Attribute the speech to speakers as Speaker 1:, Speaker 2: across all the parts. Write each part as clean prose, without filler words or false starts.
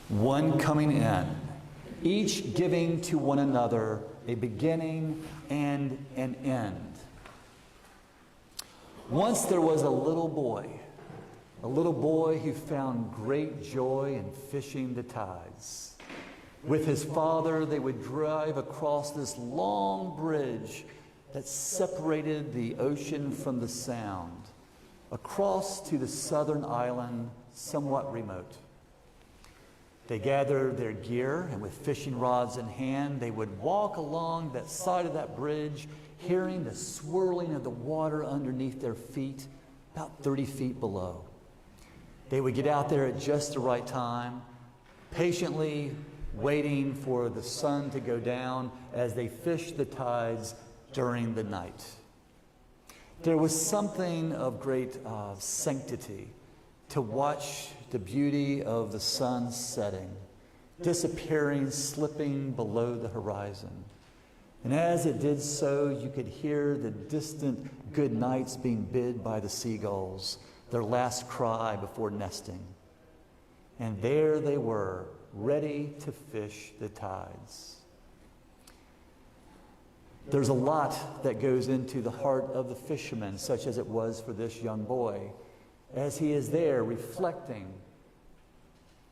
Speaker 1: one coming in, each giving to one another a beginning and an end. Once there was a little boy who found great joy in fishing the tides. With his father, they would drive across this long bridge that separated the ocean from the sound, across to the southern island, somewhat remote. They gathered their gear, and with fishing rods in hand, they would walk along that side of that bridge, hearing the swirling of the water underneath their feet, about 30 feet below. They would get out there at just the right time, patiently waiting for the sun to go down as they fished the tides during the night. There was something of great sanctity to watch the beauty of the sun setting, disappearing, slipping below the horizon. And as it did so, you could hear the distant good nights being bid by the seagulls, their last cry before nesting. And there they were, ready to fish the tides. There's a lot that goes into the heart of the fisherman, such as it was for this young boy, as he is there reflecting,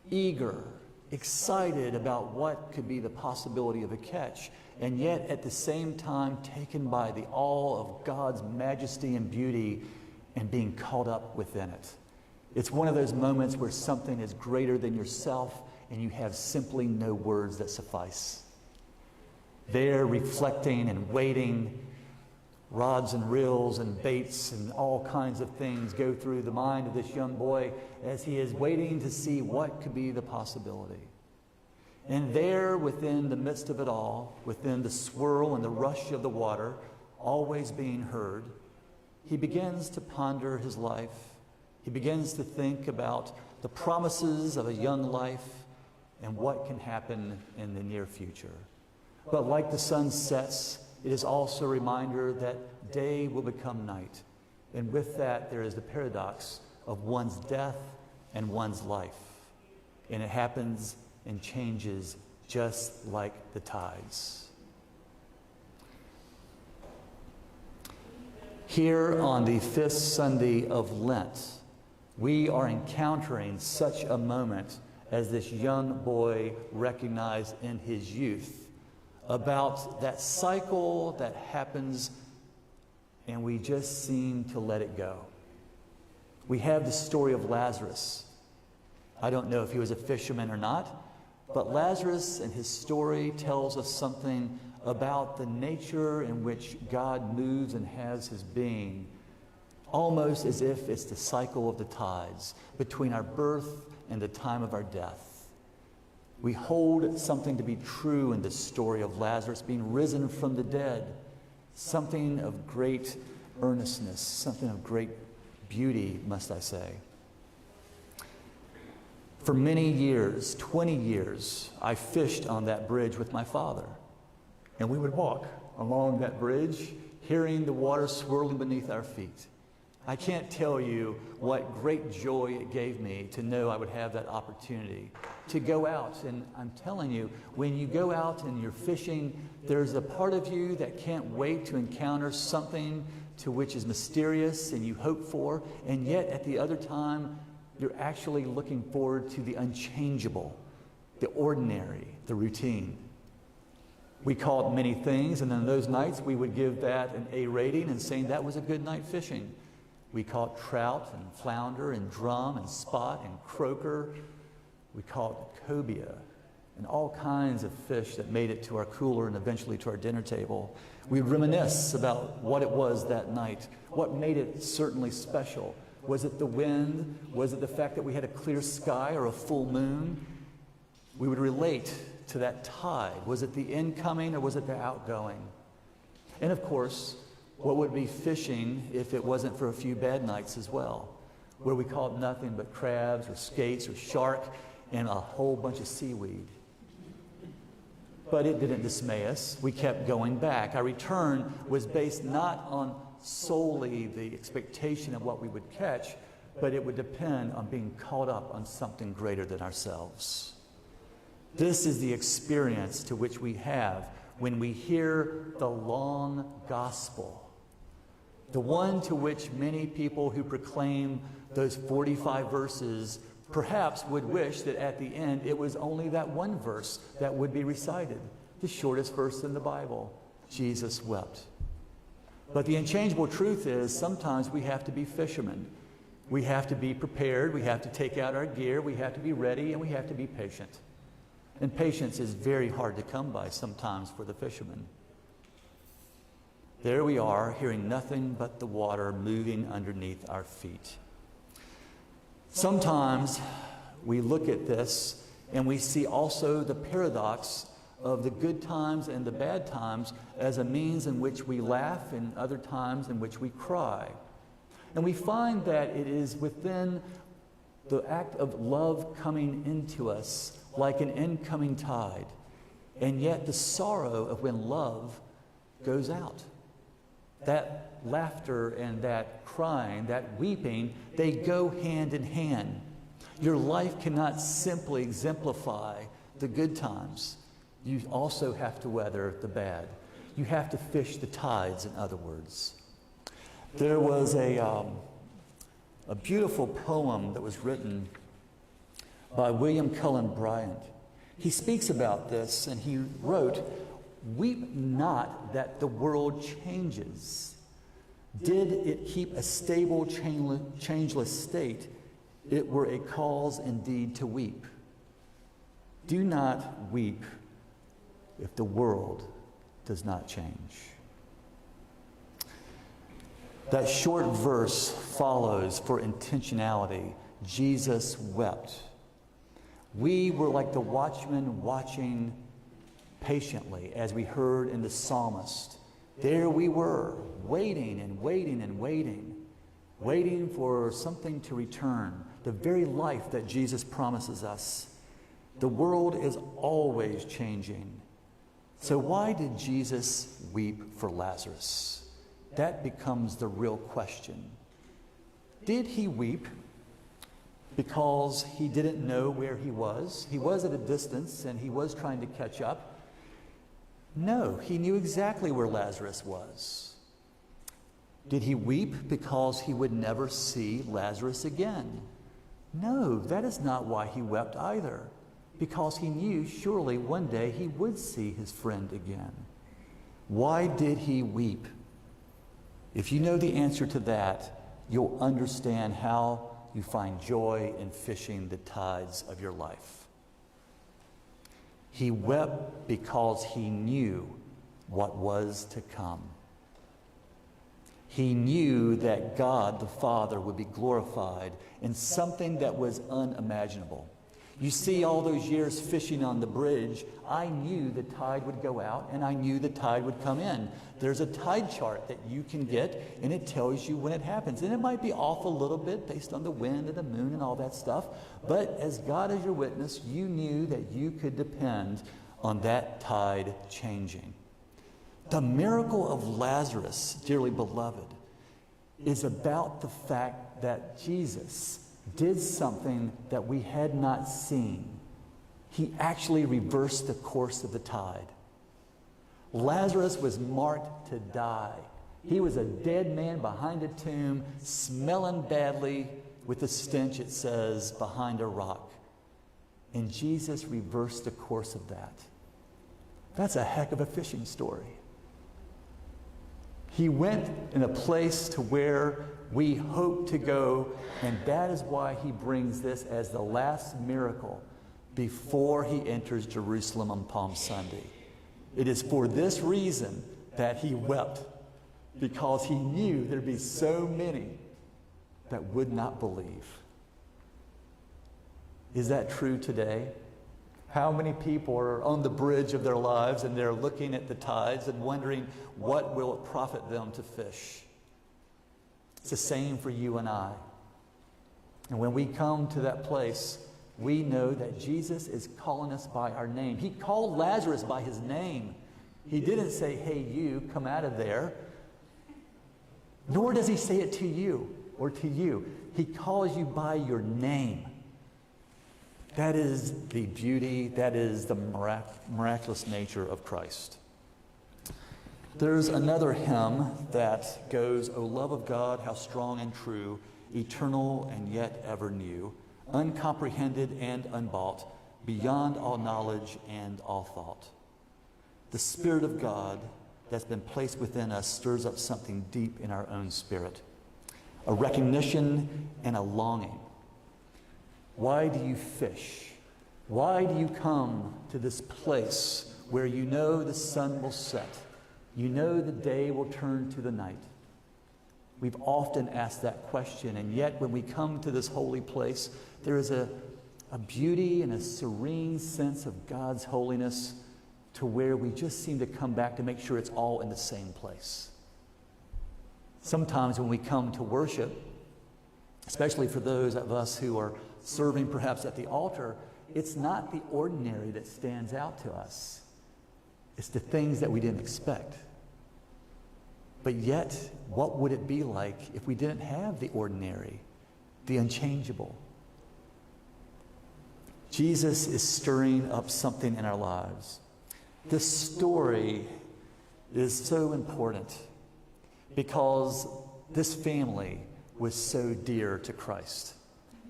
Speaker 1: eager, excited about what could be the possibility of a catch, and yet at the same time taken by the awe of God's majesty and beauty and being caught up within it. It's one of those moments where something is greater than yourself and you have simply no words that suffice. There, reflecting and waiting, rods and reels and baits and all kinds of things go through the mind of this young boy as he is waiting to see what could be the possibility. And there, within the midst of it all, within the swirl and the rush of the water, always being heard, he begins to ponder his life. He begins to think about the promises of a young life and what can happen in the near future. But like the sun sets, it is also a reminder that day will become night. And with that, there is the paradox of one's death and one's life. And it happens and changes just like the tides. Here on the fifth Sunday of Lent, we are encountering such a moment as this young boy recognized in his youth, about that cycle that happens and we just seem to let it go. We have the story of Lazarus. I don't know if he was a fisherman or not, but Lazarus and his story tells us something about the nature in which God moves and has his being, almost as if it's the cycle of the tides between our birth and the time of our death. We hold something to be true in this story of Lazarus being risen from the dead, something of great earnestness, something of great beauty, must I say. For many years, 20 years, I fished on that bridge with my father. And we would walk along that bridge, hearing the water swirling beneath our feet. I can't tell you what great joy it gave me to know I would have that opportunity to go out. And I'm telling you, when you go out and you're fishing, there's a part of you that can't wait to encounter something to which is mysterious and you hope for, and yet at the other time, you're actually looking forward to the unchangeable, the ordinary, the routine. We caught many things, and on those nights we would give that an A rating and saying that was a good night fishing. We caught trout and flounder and drum and spot and croaker. We caught cobia and all kinds of fish that made it to our cooler and eventually to our dinner table. We reminisce about what it was that night, what made it certainly special. Was it the wind? Was it the fact that we had a clear sky or a full moon? We would relate to that tide. Was it the incoming or was it the outgoing? And of course, what would be fishing if it wasn't for a few bad nights as well, where we caught nothing but crabs or skates or shark and a whole bunch of seaweed. But it didn't dismay us. We kept going back. Our return was based not on solely the expectation of what we would catch, but it would depend on being caught up on something greater than ourselves. This is the experience to which we have when we hear the long gospel, the one to which many people who proclaim those 45 verses perhaps would wish that at the end it was only that one verse that would be recited, the shortest verse in the Bible. Jesus wept. But the unchangeable truth is sometimes we have to be fishermen. We have to be prepared. We have to take out our gear. We have to be ready, and we have to be patient. And patience is very hard to come by sometimes for the fishermen. There we are, hearing nothing but the water moving underneath our feet. Sometimes we look at this and we see also the paradox of the good times and the bad times as a means in which we laugh and other times in which we cry. And we find that it is within the act of love coming into us like an incoming tide, and yet the sorrow of when love goes out. That laughter and that crying, that weeping, they go hand in hand. Your life cannot simply exemplify the good times. You also have to weather the bad. You have to fish the tides, in other words. There was a beautiful poem that was written by William Cullen Bryant. He speaks about this, and he wrote, "Weep not that the world changes. Did it keep a stable, changeless state, it were a cause indeed to weep. Do not weep if the world does not change." That short verse follows for intentionality. Jesus wept. We were like the watchmen watching patiently, as we heard in the psalmist. There we were, waiting and waiting and waiting, waiting for something to return, the very life that Jesus promises us. The world is always changing. So why did Jesus weep for Lazarus? That becomes the real question. Did he weep because he didn't know where he was? He was at a distance and he was trying to catch up. No, he knew exactly where Lazarus was. Did he weep because he would never see Lazarus again? No, that is not why he wept either, because he knew surely one day he would see his friend again. Why did he weep? If you know the answer to that, you'll understand how you find joy in fishing the tides of your life. He wept because he knew what was to come. He knew that God the Father would be glorified in something that was unimaginable. You see, all those years fishing on the bridge, I knew the tide would go out and I knew the tide would come in. There's a tide chart that you can get, and it tells you when it happens. And it might be off a little bit based on the wind and the moon and all that stuff. But as God is your witness, you knew that you could depend on that tide changing. The miracle of Lazarus, dearly beloved, is about the fact that Jesus did something that we had not seen. He actually reversed the course of the tide. Lazarus was marked to die. He was a dead man behind a tomb, smelling badly with a stench, it says, behind a rock. And Jesus reversed the course of that. That's a heck of a fishing story. He went in a place to where we hope to go, and that is why he brings this as the last miracle before he enters Jerusalem on Palm Sunday. It is for this reason that he wept, because he knew there'd be so many that would not believe. Is that true today? How many people are on the bridge of their lives and they're looking at the tides and wondering what will it profit them to fish? It's the same for you and I. And when we come to that place, we know that Jesus is calling us by our name. He called Lazarus by his name. He didn't say, "Hey, you, come out of there." Nor does he say it to you or to you. He calls you by your name. That is the beauty, that is the miraculous nature of Christ. There's another hymn that goes, O love of God, how strong and true, eternal and yet ever new, uncomprehended and unbought, beyond all knowledge and all thought. The Spirit of God that's been placed within us stirs up something deep in our own spirit, a recognition and a longing. Why do you fish? Why do you come to this place where you know the sun will set? You know the day will turn to the night. We've often asked that question, and yet when we come to this holy place, there is a beauty and a serene sense of God's holiness to where we just seem to come back to make sure it's all in the same place. Sometimes when we come to worship, especially for those of us who are serving perhaps at the altar, it's not the ordinary that stands out to us. It's the things that we didn't expect. But yet, what would it be like if we didn't have the ordinary, the unchangeable? Jesus is stirring up something in our lives. This story is so important because this family was so dear to Christ.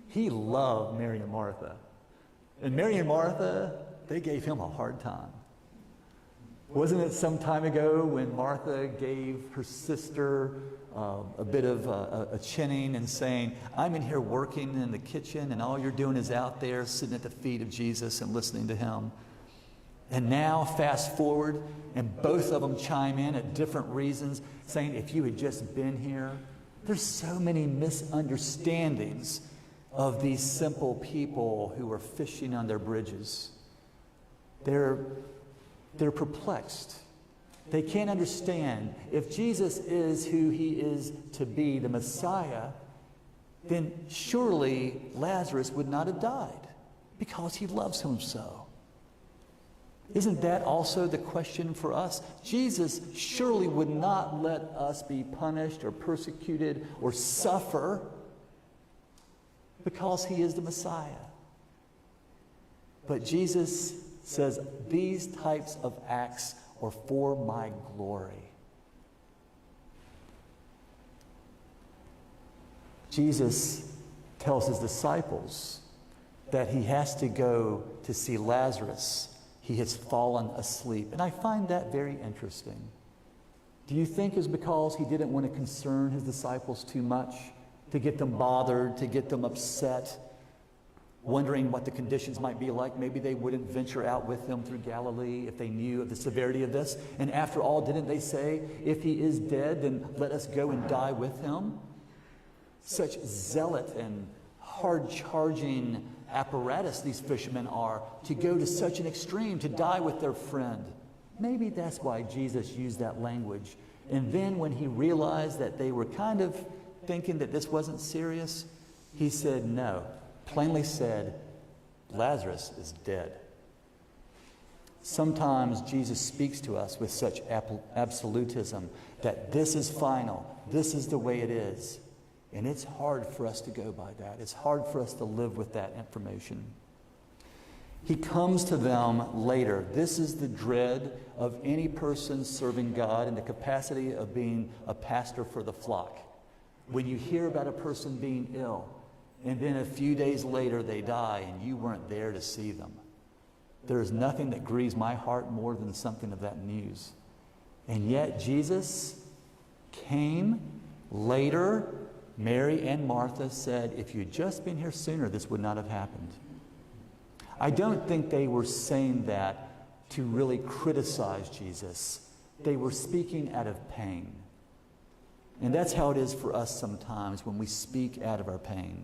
Speaker 1: He loved Mary and Martha. And Mary and Martha, they gave him a hard time. Wasn't it some time ago when Martha gave her sister a bit of a chinning and saying, I'm in here working in the kitchen and all you're doing is out there sitting at the feet of Jesus and listening to him. And now, fast forward, and both of them chime in at different reasons, saying, if you had just been here. There's so many misunderstandings of these simple people who are fishing on their bridges. They're perplexed. They can't understand. If Jesus is who he is to be, the Messiah, then surely Lazarus would not have died because he loves him so. Isn't that also the question for us? Jesus surely would not let us be punished or persecuted or suffer because he is the Messiah. But Jesus says these types of acts are for my glory. Jesus tells his disciples that he has to go to see Lazarus. He has fallen asleep. And I find that very interesting. Do you think it's because he didn't want to concern his disciples too much, to get them bothered, to get them upset, wondering what the conditions might be like? Maybe they wouldn't venture out with him through Galilee if they knew of the severity of this. And after all, didn't they say, if he is dead, then let us go and die with him? Such zealot and hard-charging apparatus these fishermen are, to go to such an extreme, to die with their friend. Maybe that's why Jesus used that language. And then when he realized that they were kind of thinking that this wasn't serious, he said no. Plainly said, Lazarus is dead. Sometimes Jesus speaks to us with such absolutism that this is final, this is the way it is. And it's hard for us to go by that. It's hard for us to live with that information. He comes to them later. This is the dread of any person serving God in the capacity of being a pastor for the flock. When you hear about a person being ill, and then a few days later they die, and you weren't there to see them. There is nothing that grieves my heart more than something of that news. And yet Jesus came later. Mary and Martha said, if you'd just been here sooner, this would not have happened. I don't think they were saying that to really criticize Jesus. They were speaking out of pain. And that's how it is for us sometimes when we speak out of our pain.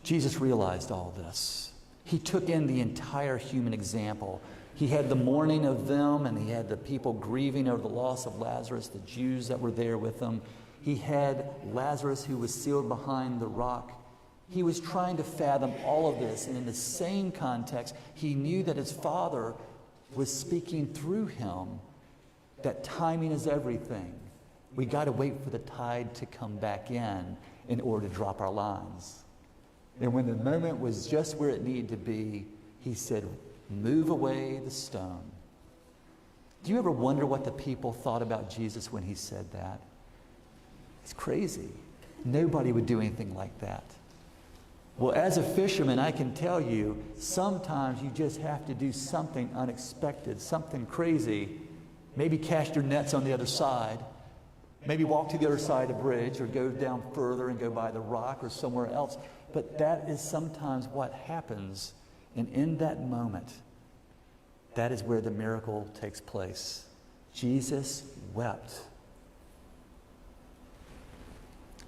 Speaker 1: Jesus realized all this. He took in the entire human example. He had the mourning of them, and he had the people grieving over the loss of Lazarus, the Jews that were there with them. He had Lazarus who was sealed behind the rock. He was trying to fathom all of this. And in the same context, he knew that his Father was speaking through him, that timing is everything. We got to wait for the tide to come back in order to drop our lines. And when the moment was just where it needed to be, he said, move away the stone. Do you ever wonder what the people thought about Jesus when he said that? It's crazy. Nobody would do anything like that. Well, as a fisherman, I can tell you, sometimes you just have to do something unexpected, something crazy. Maybe cast your nets on the other side. Maybe walk to the other side of the bridge, or go down further and go by the rock or somewhere else. But that is sometimes what happens. And in that moment, that is where the miracle takes place. Jesus wept.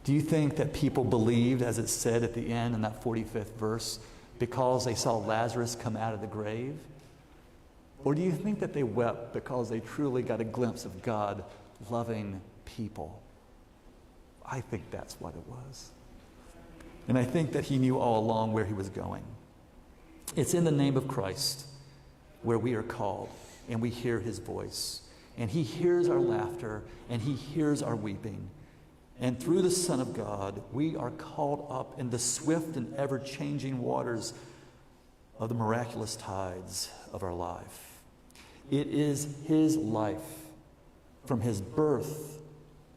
Speaker 1: Do you think that people believed, as it said at the end in that 45th verse, because they saw Lazarus come out of the grave? Or do you think that they wept because they truly got a glimpse of God loving people? I think that's what it was. And I think that he knew all along where he was going. It's in the name of Christ where we are called, and we hear his voice. And he hears our laughter, and he hears our weeping. And through the Son of God, we are called up in the swift and ever-changing waters of the miraculous tides of our life. It is his life, from his birth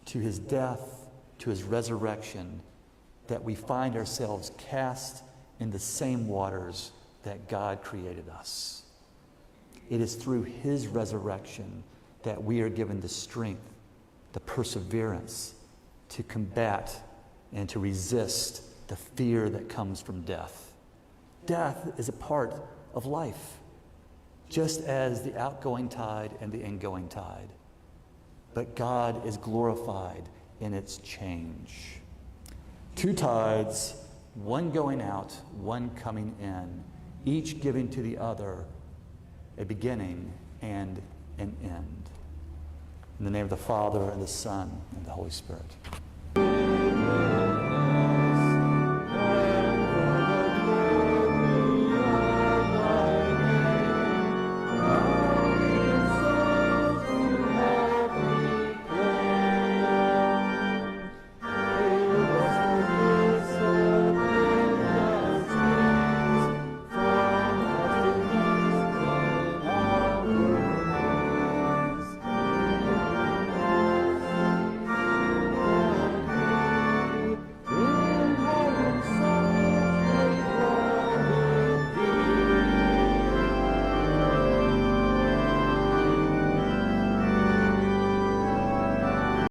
Speaker 1: to his death to his resurrection, that we find ourselves cast in the same waters that God created us. It is through his resurrection that we are given the strength, the perseverance, to combat and to resist the fear that comes from death. Death is a part of life, just as the outgoing tide and the ingoing tide. But God is glorified in its change. Two tides, one going out, one coming in, each giving to the other a beginning and an end. In the name of the Father, and the Son, and the Holy Spirit.